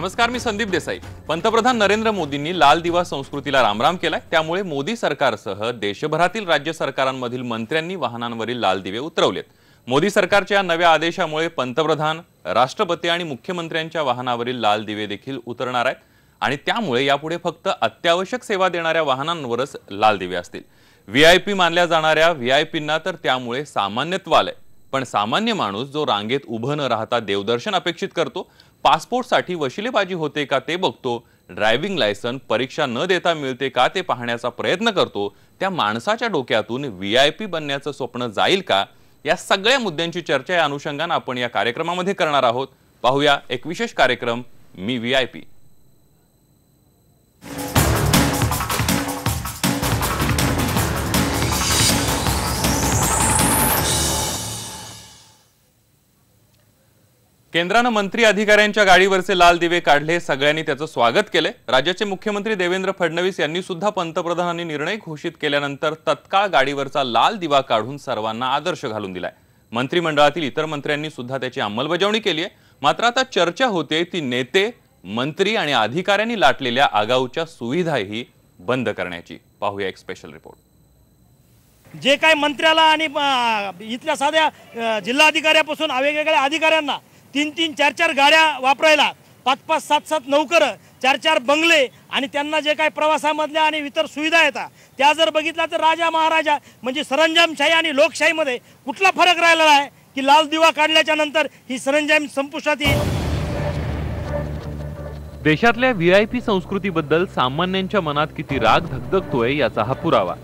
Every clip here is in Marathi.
नमस्कार, मी संदीप देसाई। पंतप्रधान नरेंद्र मोदींनी लाल दिवा संस्कृतीला रामराम केलाय। त्यामुळे मोदी सरकारसह देशभरातील राज्य सरकारांमधील मंत्र्यांनी वाहनांवरील लाल दिवे उतरवलेत। मोदी सरकारच्या नव्या आदेशामुळे पंतप्रधान, राष्ट्रपती आणि मुख्यमंत्र्यांच्या वाहनावरील लाल दिवे देखील उतरणार आहेत आणि त्यामुळे यापुढे फक्त अत्यावश्यक सेवा देणाऱ्या वाहनांवरच लाल दिवे असतील। व्हीआयपी मानल्या जाणाऱ्या व्हीआयपींना तर त्यामुळे सामान्यत्व आलंय, पण सामान्य माणूस जो रांगेत उभं न राहता देवदर्शन अपेक्षित करतो, पासपोर्टसाठी वशिलेबाजी होते का ते बघतो, ड्रायव्हिंग लायसन परीक्षा न देता मिळते का ते पाहण्याचा प्रयत्न करतो, त्या माणसाच्या डोक्यातून व्हीआयपी बनण्याचं स्वप्न जाईल का, या सगळ्या मुद्द्यांची चर्चा या अनुषंगाने आपण या कार्यक्रमामध्ये करणार आहोत। पाहूया एक विशेष कार्यक्रम, मी व्हीआयपी। केंद्राने मंत्री अधिकाऱ्यांच्या गाडीवरचे लाल दिवे काढले, सगळ्यांनी त्याचं स्वागत केले। राज्याचे मुख्यमंत्री देवेंद्र फडणवीस यांनी सुद्धा पंतप्रधानांनी निर्णय घोषित केल्यानंतर तत्काळ गाडीवरचा लाल दिवा काढून सर्वांना आदर्श घालून दिलाय। मंत्रिमंडळातील इतर मंत्र्यांनी सुद्धा त्याची अंमलबजावणी केली आहे। मात्र आता चर्चा होते ती नेते, मंत्री आणि अधिकाऱ्यांनी लाटलेल्या आगाऊच्या सुविधाही बंद करण्याची। पाहूया एक स्पेशल रिपोर्ट। जे काही मंत्र्याला आणि इथल्या साध्या जिल्हाधिकाऱ्यापासून वेगवेगळ्या अधिकाऱ्यांना 3-3, 4-4 गाड्या वापरायला, 5-5, 7-7 नौकर, 4-4 बंगले आणि त्यांना जे काही प्रवासामधल्या आणि इतर सुविधा येतात त्या जर बघितल्या तर राजा महाराजा म्हणजे सरंजामशाही आणि लोकशाहीमध्ये कुठला फरक राहिलेला आहे की लाल दिवा काढल्याच्या नंतर ही सरंजाम संपुष्टात येईल। देशातल्या व्हीआयपी संस्कृतीबद्दल सामान्यांच्या मनात किती राग धगधगतोय याचा हा पुरावा।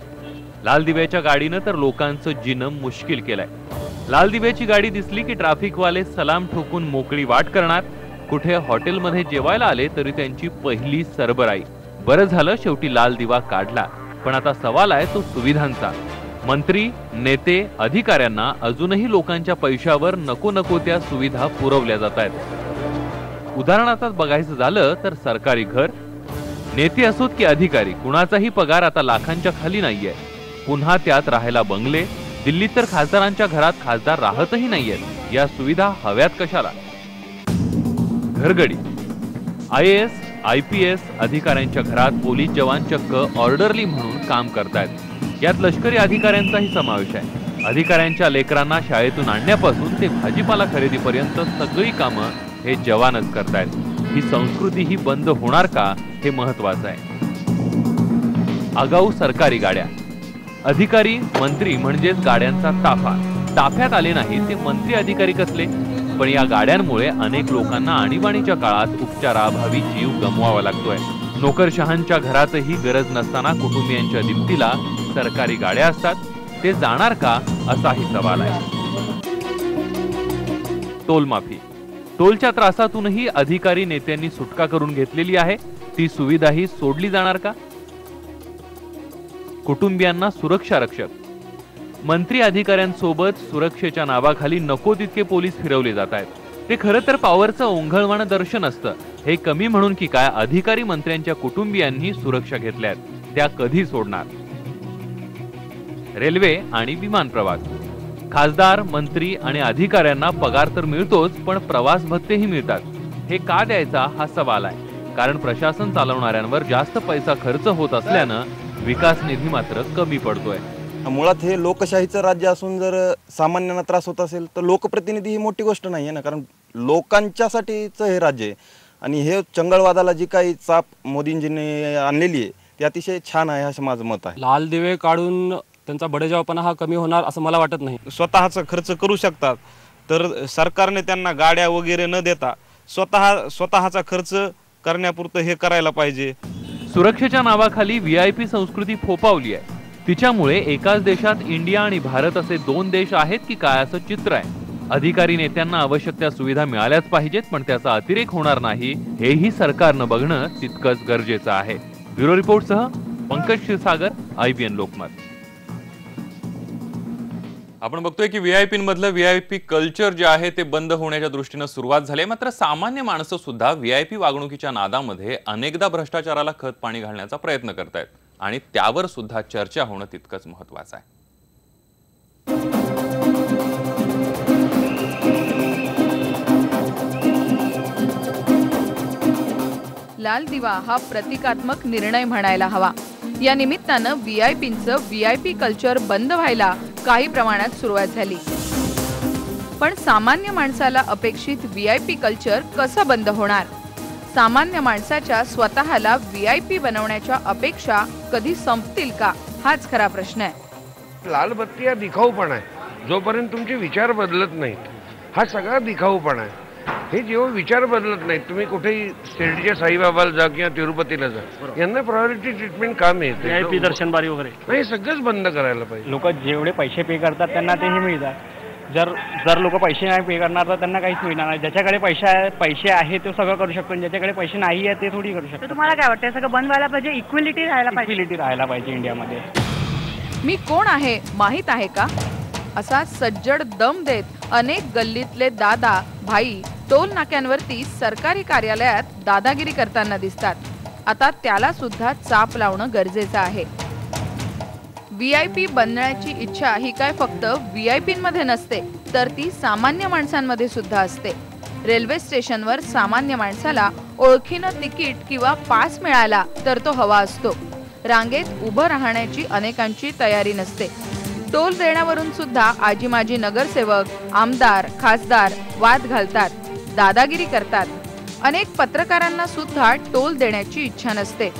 लाल दिव्याच्या गाडीनं तर लोकांचं जीणं मुश्किल केलंय। लाल दिव्याची गाडी दिसली की ट्रॅफिकवाले सलाम ठोकून मोकळी वाट करणार। कुठे हॉटेलमध्ये जेवायला आले तरी त्यांची पहिली सरबराई, बरं झालं शेवटी लाल दिवा काढला। पण आता सवाल आहे तो सुविधांचा। मंत्री, नेते, अधिकाऱ्यांना अजूनही लोकांच्या पैशावर नको नको त्या सुविधा पुरवल्या जात आहेत। उदाहरणार्थ बघायचं झालं तर सरकारी घर, नेते असोत की अधिकारी, कुणाचाही पगार आता लाखांच्या खाली नाहीये। पुन्हा त्यात राहायला बंगले, दिल्लीत तर खासदारांच्या घरात खासदार राहतही नाहीयेत। या सुविधा हव्यात कशाला? घरगडी, IAS, IPS अधिकाऱ्यांच्या घरात पोलीस जवान चक्क ऑर्डरली म्हणून काम करतायत। यात लष्करी अधिकाऱ्यांचाही समावेश आहे। अधिकाऱ्यांच्या लेकरांना शाळेतून आणण्यापासून ते भाजीपाला खरेदीपर्यंत सगळी कामं हे जवानच करतायत। ही संस्कृती ही बंद होणार का, हे महत्वाचं आहे। आगाऊ सरकारी गाड्या, अधिकारी, मंत्री म्हणजेच गाड्यांचा ताफा। ताफ्यात आले नाही ते मंत्री अधिकारी कसले, पण या गाड्यांमुळे अनेक लोकांना आणीबाणीच्या काळात उपचाराअभावी जीव गमवावा लागतोय। नोकरशहांच्या घरातही गरज नसताना कुटुंबियांच्या दिमतीला सरकारी गाड्या असतात। ते जाणार का, असाही सवाल आहे। टोल माफी, टोलच्या त्रासातूनही अधिकारी नेत्यांनी सुटका करून घेतलेली आहे। ती सुविधाही सोडली जाणार का? कुटुंबियांना सुरक्षा रक्षक, मंत्री अधिकाऱ्यांसोबत सुरक्षेच्या नावाखाली नको तितके पोलीस फिरवले जात आहेत। ते खरं तर पॉवरचं ओंघळवाणं दर्शन असतं। हे कमी म्हणून की काय अधिकारी मंत्र्यांच्या कुटुंबियांनी सुरक्षा घेतल्यात, त्या कधी सोडणार? रेल्वे आणि विमान प्रवास, खासदार, मंत्री आणि अधिकाऱ्यांना पगार तर मिळतोच, पण प्रवास भत्तेही मिळतात। हे का द्यायचा हा सवाल आहे। कारण प्रशासन चालवणाऱ्यांवर जास्त पैसा खर्च होत असल्यानं विकास निधी मात्र कमी पडतोय। मुळात हे लोकशाहीचं राज्य असून जर सामान्यांना त्रास होत असेल तर लोकप्रतिनिधी ही मोठी गोष्ट नाही आहे ना, कारण लोकांच्यासाठीचं हे राज्य आहे। आणि हे चंगळवादाला जी काही चाप मोदींजींनी आणलेली आहे ती अतिशय छान आहे असं माझं मत आहे। लाल दिवे काढून त्यांचा बडेजावपणा हा कमी होणार असं मला वाटत नाही। स्वतःचा खर्च करू शकतात तर सरकारने त्यांना गाड्या वगैरे न देता स्वतःचा खर्च करण्यापुरतं हे करायला पाहिजे। सुरक्षेच्या नावाखाली व्हीआयपी संस्कृती फोपावली आहे। तिच्यामुळे एकाच देशात इंडिया आणि भारत असे 2 देश आहेत की काय असं चित्र आहे। अधिकारी नेत्यांना आवश्यक त्या सुविधा मिळाल्याच पाहिजेत, पण त्याचा अतिरेक होणार नाही हेही सरकारनं बघणं तितकंच गरजेचं आहे। ब्युरो रिपोर्टसह पंकज क्षीरसागर, IBN लोकमत। आपण बघतोय की व्हीआयपींमधलं व्हीआयपी कल्चर जे आहे ते बंद होण्याच्या दृष्टीने सुरुवात झाली। मात्र सामान्य माणसं सुद्धा व्हीआयपी वागणुकीच्या नादामध्ये अनेकदा भ्रष्टाचाराला खत पाणी घालण्याचा प्रयत्न करतायत आणि त्यावर सुद्धा चर्चा होणं तितकंच महत्त्वाचं आहे। लाल दिवा हा प्रतिकात्मक निर्णय म्हणायला हवा। या निमित्तानं व्हीआयपींचं व्हीआयपी कल्चर बंद व्हायला काही प्रमाणात सुरुवात झाली, पण सामान्य माणसाला अपेक्षित व्हीआयपी कल्चर कसं बंद होणार? सामान्य माणसाच्या स्वतःला व्हीआयपी बनवण्याच्या अपेक्षा कधी संपतील का, हाच खरा प्रश्न आहे। लाल बत्ती हा दिखाऊपणा आहे, जोपर्यंत तुमचे विचार बदलत नाहीत हा सगळा दिखाऊपणा आहे। हे जेव्हा विचार बदलत नाहीत, तुम्ही कुठेही शिर्डीच्या साईबाबाला जा किंवा तिरुपतीला जा, यांना प्रायोरिटी ट्रीटमेंट का मिळते? VIP दर्शन बारी वगैरे नाही, सगळंच बंद करायला पाहिजे। लोक जेवढे पैसे पे करतात त्यांना तेही मिळतात। जर लोक पैसे नाही पे करणार तर त्यांना काहीच मिळणार नाही। ज्याच्याकडे पैसे आहे तो सगळं करू शकतो, ज्याच्याकडे पैसे नाही आहे ते थोडी करू शकतो। तुम्हाला काय वाटतं, सगळं बंद व्हायला पाहिजे, इक्वलिटी राहायला पाहिजे इंडियामध्ये? मी कोण आहे माहित आहे का, असा सज्जड दम देत अनेक गल्लीतले दादा भाई टोल नाक्यांवरती सरकारी कार्यालयात दादागिरी करताना दिसतात। आता त्याला सुद्धा चाप लावणं गरजेचं आहे। व्हीआयपी बनण्याची इच्छा ही काय फक्त व्हीआयपींमध्ये नसते, तर ती सामान्य माणसांमध्ये सुद्धा असते। रेल्वे स्टेशनवर सामान्य माणसाला ओळखीनं तिकीट किंवा पास मिळाला तर तो हवा असतो। रांगेत उभं राहण्याची अनेकांची तयारी नसते। टोल देण्यावरून सुद्धा आजी माजी नगरसेवक, आमदार, खासदार वाद घालतात, दादागिरी करतात। अनेक पत्रकारांना सुद्धा टोल देण्याची इच्छा नसते।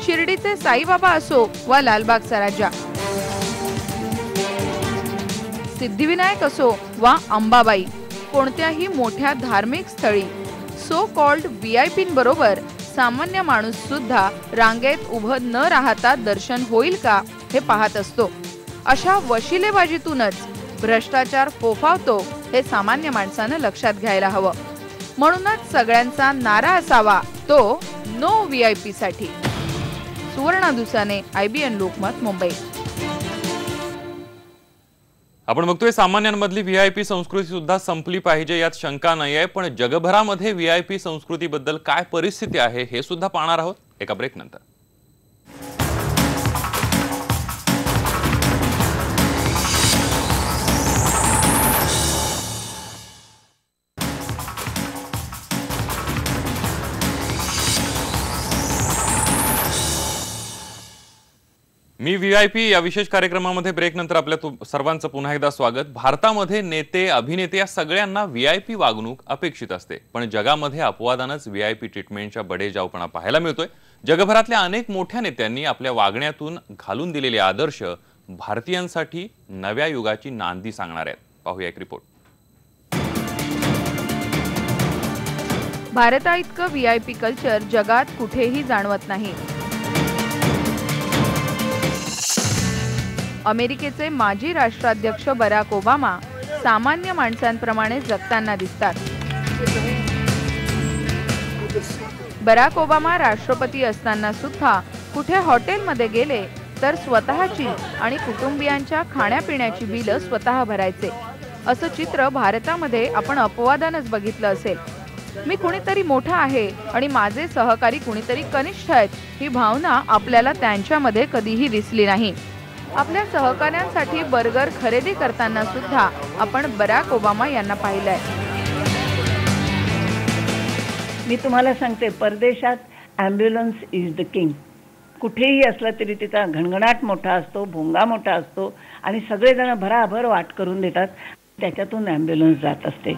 शिर्डीचे साईबाबा असो वा लालबागचा राजा, सिद्धिविनायक असो वा अंबाबाई, कोणत्याही मोठ्या धार्मिक स्थळी सो कॉल्ड व्हीआयपींबरोबर सामान्य माणूस सुद्धा रांगेत उभं न राहता दर्शन होईल का हे पाहत असतो। अशा वशिलेबाजीतूनच भ्रष्टाचार फोफावतो हे सामान्य माणसानं लक्षात घ्यायला हवं। म्हणूनच सगळ्यांचा नारा असावा तो नो व्हीआयपी साठी। सुवर्णा दुसाने, IBN लोकमत, मुंबई। आपण बघतोय सामान्यांमधली व्हीआयपी संस्कृती सुद्धा संपली पाहिजे यात शंका नाही आहे, पण जगभरामध्ये व्हीआयपी संस्कृतीबद्दल काय परिस्थिती आहे हे सुद्धा पाहणार आहोत एका ब्रेक नंतर। मी व्हीआयपी या विशेष कार्यक्रमामध्ये ब्रेक नंतर आपल्या सर्वांचं पुन्हा एकदा स्वागत। भारतामध्ये नेते अभिनेते या सगळ्यांना व्हीआयपी वागणूक अपेक्षित असते, पण जगामध्ये अपवादानच व्हीआयपी ट्रीटमेंटच्या बडेजावपणा पाहायला मिळतोय। जगभरातल्या अनेक मोठ्या नेत्यांनी आपल्या वागण्यातून घालून दिलेले आदर्श भारतीयांसाठी नव्या युगाची नांदी सांगणार आहेत। पाहूया एक रिपोर्ट। भारता इतकं व्हीआयपी कल्चर जगात कुठेही जाणवत नाही। अमेरिकेचे माजी राष्ट्राध्यक्ष बराक ओबामा सामान्य माणसांप्रमाणे जगताना दिसतात। बराक ओबामा राष्ट्रपती असताना सुद्धा कुठे हॉटेलमध्ये गेले तर स्वतःची आणि कुटुंबियांच्या खाण्यापिण्याची बिलं स्वतः भरायचे। असं चित्र भारतामध्ये आपण अपवादानच बघितलं असेल। मी कुणीतरी मोठा आहे आणि माझे सहकारी कुणीतरी कनिष्ठ आहेत ही भावना आपल्याला त्यांच्यामध्ये कधीही दिसली नाही। आपल्या सहकाऱ्यांसाठी बर्गर खरेदी करताना सुद्धा आपण बराक ओबामा यांना पाहिलंय। मी तुम्हाला सांगते, परदेशात ॲम्ब्युलन्स इज द किंग। कुठेही असला तरी तिचा घणघणाट मोठा असतो, भोंगा मोठा असतो आणि सगळेजण भराभर वाट करून देतात, त्याच्यातून ॲम्ब्युलन्स जात असते।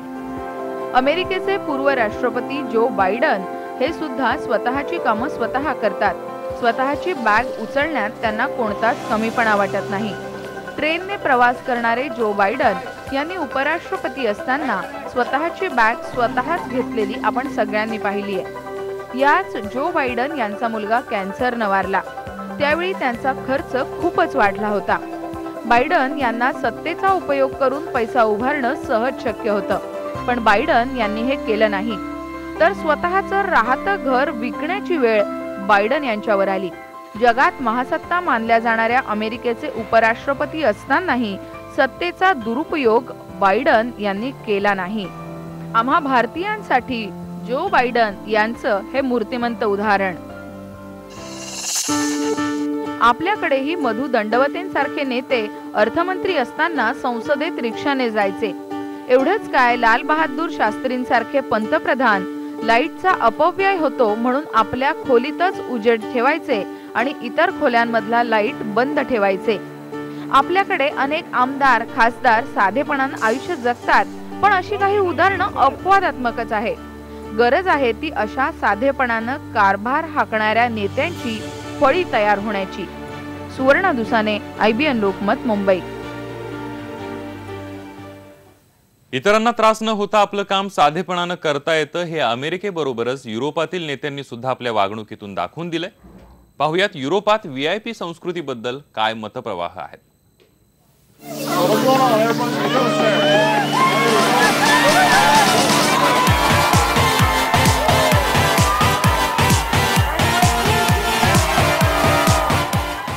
अमेरिकेचे पूर्व राष्ट्रपती जो बायडन हे सुद्धा स्वतःची कामं स्वतः करतात। स्वतःची बॅग उचलण्यात त्यांना कोणताच कमीपणा वाटत नाही। ट्रेनने प्रवास करणारे जो बायडन यांनी उपराष्ट्रपती असताना स्वतःची बॅग स्वतःच घेतलेली आपण सगळ्यांनी पाहिली आहे। याच जो बायडन यांचा मुलगा कॅन्सरने वारला, त्यावेळी त्यांचा खर्च खूपच वाढला होता। बायडन यांना सत्तेचा उपयोग करून पैसा उभारणं सहज शक्य होतं, पण बायडन यांनी हे केलं नाही, तर स्वतःचं राहतं घर विकण्याची वेळ बायडन यांच्यावर आली। जगात महासत्ता मानल्या जाणाऱ्या अमेरिकेचे उपराष्ट्रपती असतानाही सत्तेचा दुरुपयोग बायडन यांनी केला नाही। आम्हा भारतीयांसाठी जो बायडन यांचं हे मूर्तिमंत उदाहरण। आपल्याकडेही मधु दंडवतेंसारखे नेते अर्थमंत्री असताना संसदेत रिक्षाने जायचे। एवढंच काय, लाल बहादूर शास्त्रींसारखे पंतप्रधान लाईटचा अपव्यय होतो म्हणून आपल्या खोलीतच उजेड ठेवायचे आणि इतर खोल्यांमधला लाईट बंद ठेवायचे. आपल्याकडे अनेक आमदार खासदार साधेपणानं आयुष्य जगतात, पण अशी काही उदाहरणं अपवादात्मकच आहे. गरज आहे ती अशा साधेपणानं कारभार हाकणाऱ्या नेत्यांची फळी तयार होण्याची. सुवर्णा दुसाने, IBN लोकमत, मुंबई. इतरांना त्रास न होता आपलं काम साधेपणानं करता येतं हे अमेरिकेबरोबरच युरोपातील नेत्यांनी सुद्धा आपल्या वागणुकीतून दाखवून दिलंय. पाहुयात युरोपात VIP संस्कृतीबद्दल काय मतप्रवाह आहेत.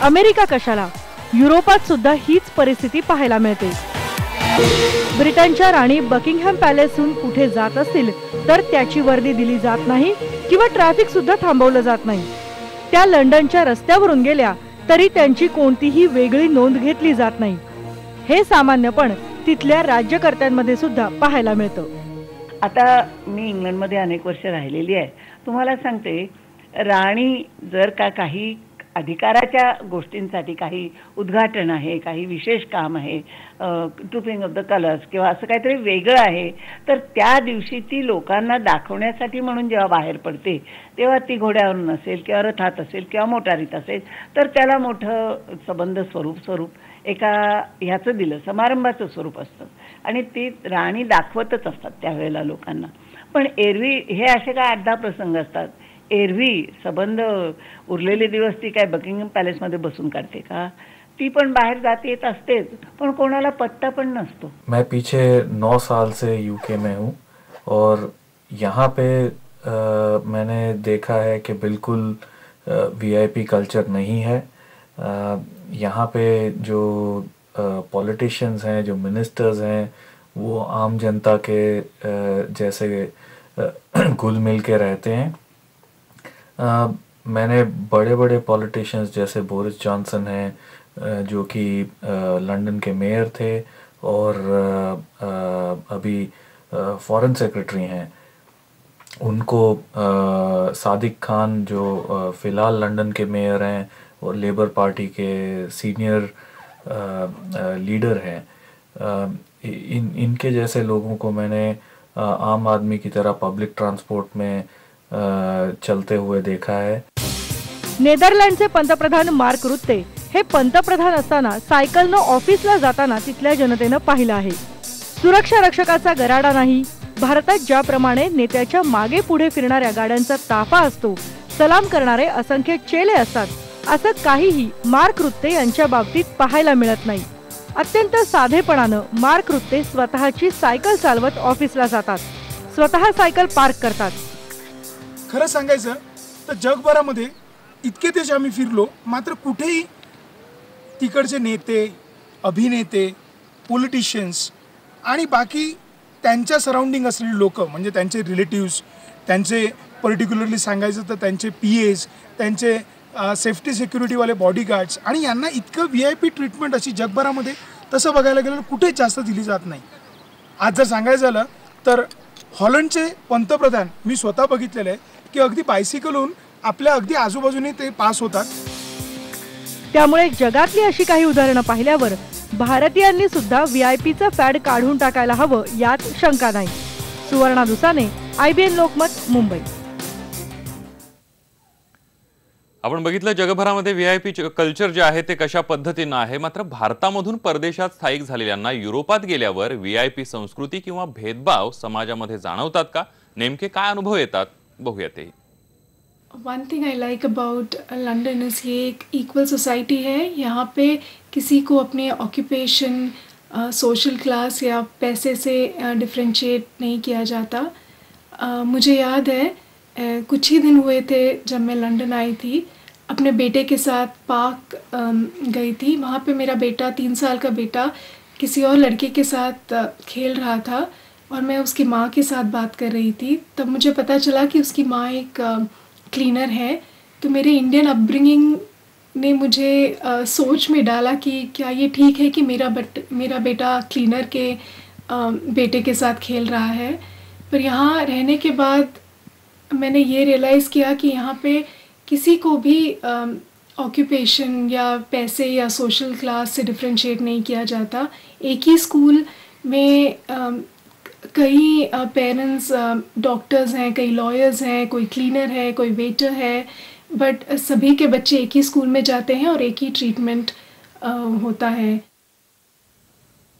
अमेरिका कशाला, युरोपात सुद्धा हीच परिस्थिती पाहायला मिळते. ब्रिटनच्या राणी बकिंगहॅम पॅलेसहून कुठे जात असतील तर त्याची वर्दी दिली जात नाही किंवा ट्रॅफिक सुद्धा थांबवलं जात नाही. त्या लंडनच्या रस्त्यावरून गेल्या तरी त्यांची कोणतीही वेगळी नोंद घेतली जात नाही. हे सामान्यपण तिथल्या राज्यकर्त्यांमध्ये सुद्धा पाहायला मिळतं. आता मी इंग्लंडमध्ये अनेक वर्ष राहिलेली आहे. तुम्हाला सांगते, राणी जर का काही अधिकाराच्या गोष्टींसाठी काही उद्घाटन आहे, काही विशेष काम आहे, ट्रुपिंग ऑफ द कलर्स किंवा असं काहीतरी वेगळं आहे, तर त्या दिवशी ती लोकांना दाखवण्यासाठी म्हणून जेव्हा बाहेर पडते तेव्हा ती घोड्यावरून असेल किंवा रथात असेल किंवा मोटारीत असेल तर त्याला मोठं सबंध स्वरूप एका ह्याचं दिलं, समारंभाचं स्वरूप असतं आणि ती राणी दाखवतच असतात त्यावेळेला लोकांना. पण एरवी हे असे काय 8-10 प्रसंग असतात. एरवी संबंध उरलेले दिवस ती काय बकिंगहॅम पॅलेसमध्ये बसून काढते का? ती पण बाहेर जाते येत असतेच, पण कोणाला पत्ता पण नसतो. मैं पीछे 9 साल से यूके में हूँ और यहाँ पे मैंने देखा है कि बिल्कुल VIP कल्चर नहीं है. यहाँ पे जो पॉलिटिशियंस हैं, जो मिनिस्टर्स हैं, वो आम जनता के जैसे घुल मिल के रहते हैं. मैंने बड़े बड़े पॉलिटिशियंस जैसे बोरिस जॉनसन हैं जो कि लंदन के मेयर थे और अभी फॉरेन सेक्रेटरी हैं, उनको सादिक खान जो फ़िलहाल लंदन के मेयर हैं और लेबर पार्टी के सीनियर लीडर हैं, इनके जैसे लोगों को मैंने आम आदमी की तरह पब्लिक ट्रांसपोर्ट में चलते हुए देखा है. नेदरलँडचे पंतप्रधान मार्क रुत्ते हे पंतप्रधान असताना सायकलनं ऑफिसला जाताना तिथल्या जनतेनं पाहिलं आहे. सुरक्षा रक्षकाचा गराडा नाही. भारतात ज्याप्रमाणे नेत्याच्या मागे पुढे फिरणाऱ्या गाड्यांचा ताफा असतो, सलाम करणारे असंख्य चेले असतात, असं काहीही मार्क रुत्ते यांच्या बाबतीत पाहायला मिळत नाही. अत्यंत साधेपणानं मार्क रुत्ते स्वतःची सायकल चालवत ऑफिसला जातात, स्वतः सायकल पार्क करतात. खरं सांगायचं तर जगभरामध्ये इतके देश आम्ही फिरलो, मात्र कुठेही तिकडचे नेते, अभिनेते, पॉलिटिशियन्स आणि बाकी त्यांच्या सराउंडिंग असलेली लोक, म्हणजे त्यांचे रिलेटिव्स, त्यांचे पर्टिक्युलरली सांगायचं तर त्यांचे PAs, त्यांचे सेफ्टी सिक्युरिटीवाले बॉडीगार्ड्स, आणि यांना इतकं VIP ट्रीटमेंट अशी जगभरामध्ये तसं बघायला गेलं कुठेच जास्त दिली जात नाही. आज जर सांगायचं झालं तर हॉलंडचे पंतप्रधान मी स्वतः बघितलेलं आहे की अगदी बायसिकलहून आपल्या अगदी आजूबाजूने ते पास होतात. त्यामुळे जगातली अशी काही उदाहरणं पाहिल्यावर भारतीयांनी सुद्धा VIPचं फॅड काढून टाकायला हवं यात शंका नाही. सुवर्णा दुसाने, IBN लोकमत, मुंबई. आपण बघितलं जगभरामध्ये VIP कल्चर जे आहे ते कशा पद्धतीनं आहे. मात्र भारतामधून परदेशात स्थायिक झालेल्यांना युरोपात गेल्यावर VIP संस्कृती किंवा भेदभाव समाजामध्ये जाणवतात का? नेमके काय अनुभव येतात बघूया ते. One thing I like about London is ये एक इक्वल सोसाइटी है. यहाँ पे किसी को अपने ऑक्यूपेशन, सोशल क्लास या पैसे से डिफ्रेंशिएट नहीं किया जाता. मुझे याद है कुछ ही दिन हुए थे जब मैं लंदन आई थी, अपने बेटे के साथ पार्क गई थी. वहाँ पे मेरा बेटा, 3 साल का बेटा, किसी और लड़के के साथ खेल रहा था और मैं उसकी माँ के साथ बात कर रही थी. तब मुझे पता चला कि उसकी माँ एक क्लीनर है. तो मेरे इंडियन अपब्रिंगिंग ने मुझे सोच में डाला कि क्या ये ठीक है कि मेरा बेटा क्लीनर के बेटे के साथ खेल रहा है. पर यहाँ रहने के बाद मैंने ये रियलाइज़ किया कि यहाँ पे किसी को भी ऑक्यूपेशन या पैसे या सोशल क्लास से डिफ्रेंशिएट नहीं किया जाता। एक ही स्कूल में कई पेरेंट्स डॉक्टर्स हैं, कई लॉयर्स हैं, कोई क्लीनर है, कोई वेटर है, बट सभी के बच्चे एक ही स्कूल में जाते हैं और एक ही ट्रीटमेंट होता है।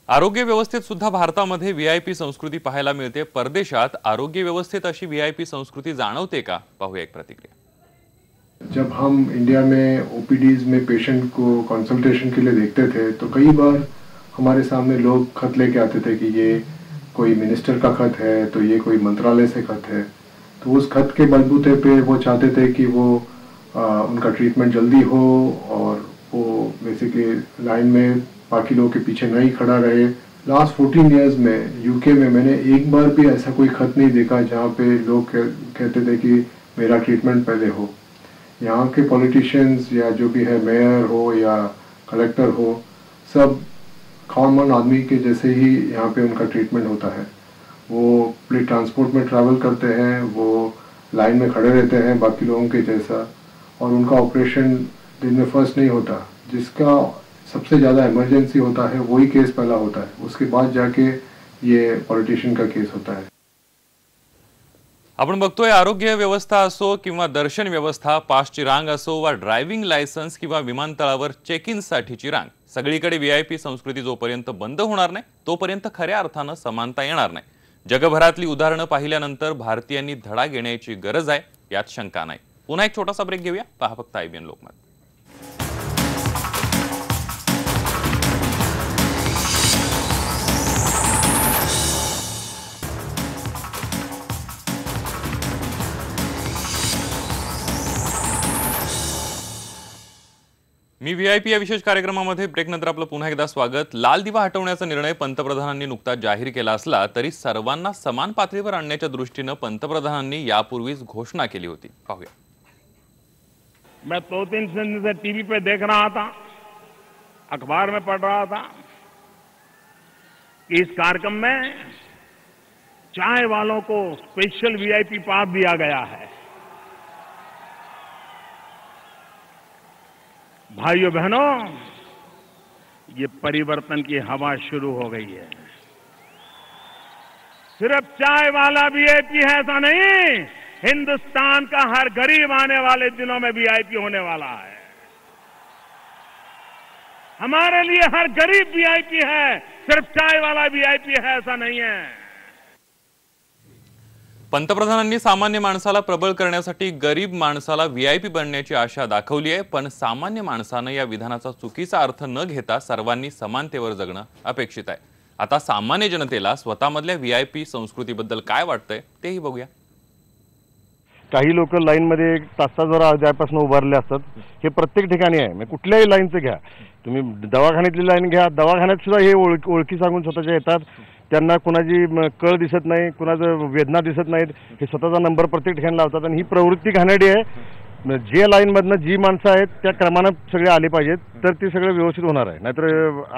आरोग्य व्यवस्थेत सुद्धा भारतामध्ये व्हीआयपी संस्कृती पाहायला मिळते। परदेशात आरोग्य व्यवस्थेत अशी व्हीआयपी संस्कृती जाणवते का? पाहूया एक प्रतिक्रिया। जब हम इंडिया में ओपीडीज में पेशेंट को कंसल्टेशन के लिए देखते थे तो कई बार हमारे सामने लोग खत लेके आते थे कि ये कोई मिनिस्टर का खत है, तो ये कोई मंत्रालय से खत है। तो उस खत के बलबूते पे वो चाहते थे कि वो उनका ट्रीटमेंट जल्दी हो और वो बेसिकली लाइन में बाकी लोगों के पीछे नहीं खड़ा रहे। लास्ट 14 इयर्स में यूके में मैंने एक बार भी ऐसा कोई खत नहीं देखा जहाँ पे लोग कहते थे कि मेरा ट्रीटमेंट पहले हो। यहाँ के पॉलिटिशियंस या जो भी है, मेयर हो या कलेक्टर हो, सब कॉमन आदमी के जैसे ही यहाँ पे उनका ट्रीटमेंट होता है। वो पब्लिक ट्रांसपोर्ट में ट्रैवल करते हैं, वो लाइन में खड़े रहते हैं बाकी लोगों के जैसा, और उनका ऑपरेशन दिन में फर्स्ट नहीं होता। जिसका सबसे ज़्यादा इमरजेंसी होता है वही केस पहला होता है, उसके बाद जाके ये पॉलिटिशियन का केस होता है। आपण बघतोय आरोग्य व्यवस्था असो किंवा दर्शन व्यवस्था, पासची रांग असो वा ड्रायव्हिंग लायसन्स किंवा विमानतळावर चेक इन साठीची रांग, सगळीकडे व्हीआयपी संस्कृती जोपर्यंत बंद होणार नाही तोपर्यंत खऱ्या अर्थानं समानता येणार नाही। जगभरातली उदाहरणं पाहिल्यानंतर भारतीयांनी धडा घेण्याची गरज आहे, यात शंका नाही। पुन्हा एक छोटासा ब्रेक घेऊया, पहा फक्त IBN लोकमत। मी व्हीआयपी या विशेष कार्यक्रमामध्ये ब्रेक नंतर आपलं पुन्हा एकदा स्वागत। लाल दिवा हटवण्याचा निर्णय पंतप्रधानांनी नुकताच जाहीर केला असला तरी सर्वांना समान पातळीवर आणण्याच्या दृष्टीने पंतप्रधानांनी यापूर्वीच घोषणा केली होती। पाहूया। मैं 2-3 दिन से टीवी पे देख रहा था, अखबार में पढ़ रहा था कि इस कार्यक्रम में चाय वालों को स्पेशल वीआईपी पास दिया गया है। भाइयों बहनों, ये परिवर्तन की हवा शुरू हो गई है। सिर्फ चाय वाला वीआईपी है ऐसा नहीं, हिंदुस्तान का हर गरीब आने वाले दिनों में वीआईपी होने वाला है। हमारे लिए हर गरीब वीआईपी है, सिर्फ चाय वाला वीआईपी है ऐसा नहीं है। पंतप्रधानांनी सामान्य माणसाला प्रबळ करण्यासाठी गरीब माणसाला व्हीआयपी बनण्याची आशा दाखवली आहे, पण सामान्य माणसाने या विधानाचा चुकीचा अर्थ न घेता सर्वांनी समानतेवर जगणं अपेक्षित आहे। आता सामान्य जनतेला स्वतःमधल्या व्हीआयपी संस्कृतीबद्दल काय वाटतंय तेही बघूया। काही लोक लाईन मध्ये तासाभर ज्यापासून उभारले असतात, हे प्रत्येक ठिकाणी आहे। म्हणजे कुठल्याही लाईनचं घ्या तुम्ही, दवाखान्यातली लाईन घ्या, दवाखान्यात सुद्धा हे ओळखी सांगून स्वतःच्या येतात। त्यांना कुणाची कळ दिसत नाही, कुणाचं वेदना दिसत नाहीत, हे स्वतःचा नंबर प्रत्येक ठिकाणी लावतात। आणि ही प्रवृत्ती घाणेरडी आहे। जे लाईनमधनं जी माणसं आहेत त्या क्रमानं सगळे आले पाहिजेत, तर ते सगळं व्यवस्थित होणार आहे। नाहीतर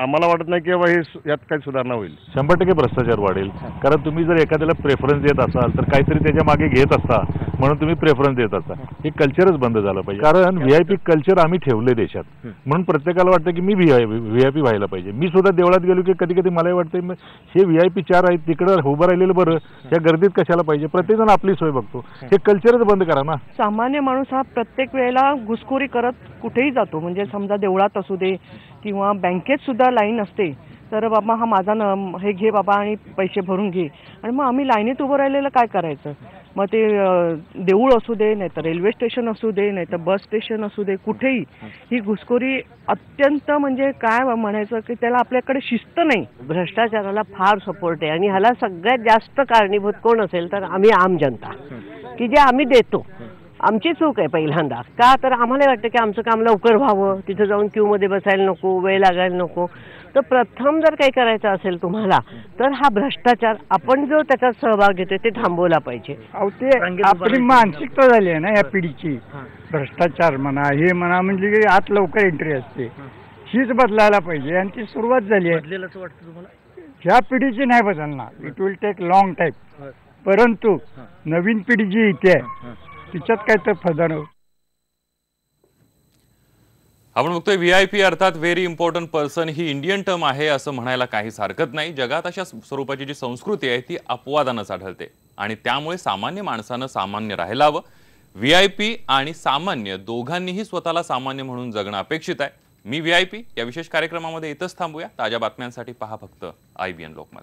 आम्हाला वाटत नाही की बाबा हे यात काही सुधारणा होईल। 100% भ्रष्टाचार वाढेल, कारण तुम्ही जर एखाद्याला प्रेफरन्स देत असाल तर काहीतरी त्याच्या मागे घेत असता, म्हणून तुम्ही प्रेफरन्स देत असता। हे कल्चरच बंद झालं पाहिजे, कारण व्हीआयपी कल्चर आम्ही ठेवले देशात, म्हणून प्रत्येकाला वाटतं की मी व्हीआयपी व्हायला पाहिजे। मी सुद्धा देवळात गेलो की कधी कधी मला वाटतं हे व्हीआयपी 4 आहेत, तिकडं उभं राहिलेलं बरं, या गर्दीत कशाला पाहिजे। प्रत्येकजण आपली सोय बघतो, हे कल्चरच बंद करा ना। सामान्य माणूस हा प्रत्येक वेळेला घुसखोरी करत कुठेही जातो, म्हणजे समजा देवळात असू दे किंवा बँकेत सुद्धा लाईन असते, तर बाबा हा माझा हे घे बाबा आणि पैसे भरून घे, आणि मग आम्ही लाईनीत उभं राहिलेलं काय करायचं। मग ते देऊळ असू दे, नाही तर रेल्वे स्टेशन असू दे, नाही तर बस स्टेशन असू दे, कुठेही ही घुसखोरी अत्यंत म्हणजे काय म्हणायचं की त्याला आपल्याकडे शिस्त नाही। भ्रष्टाचाराला फार सपोर्ट आहे, आणि ह्याला सगळ्यात जास्त कारणीभूत कोण असेल तर आम्ही आम जनता, की जे आम्ही देतो। आमची चूक आहे पहिल्यांदा, का तर आम्हाला वाटतं की आमचं काम लवकर व्हावं, तिथं जाऊन क्यूमध्ये बसायला नको, वेळ लागायला नको। तर प्रथम जर काही करायचं असेल तुम्हाला, तर हा भ्रष्टाचार आपण जो त्याच्यात सहभाग घेतोय ते थांबवला पाहिजे। ते आपली मानसिकता झाली आहे ना या पिढीची, भ्रष्टाचार म्हणा हे म्हणा, म्हणजे की आत लवकर एंट्री असते, हीच बदलायला पाहिजे, आणि ती सुरुवात झाली आहे। ह्या पिढीची नाही बदलणार, it will take long time. परंतु नवीन पिढी जी इथे आहे तिच्यात काय तर फदान. आपण बघतोय व्हीआयपी अर्थात व्हेरी इम्पॉर्टंट पर्सन ही इंडियन टर्म आहे असं म्हणायला काहीच हरकत नाही. जगात अशा स्वरूपाची जी संस्कृती आहे ती अपवादानंच आढळते आणि त्यामुळे सामान्य माणसानं सामान्य राहायला हवं. व्हीआयपी आणि सामान्य दोघांनीही स्वतःला सामान्य म्हणून जगणं अपेक्षित आहे. मी व्हीआयपी या विशेष कार्यक्रमामध्ये इथंच थांबूया. ताज्या बातम्यांसाठी पहा फक्त IBN लोकमत.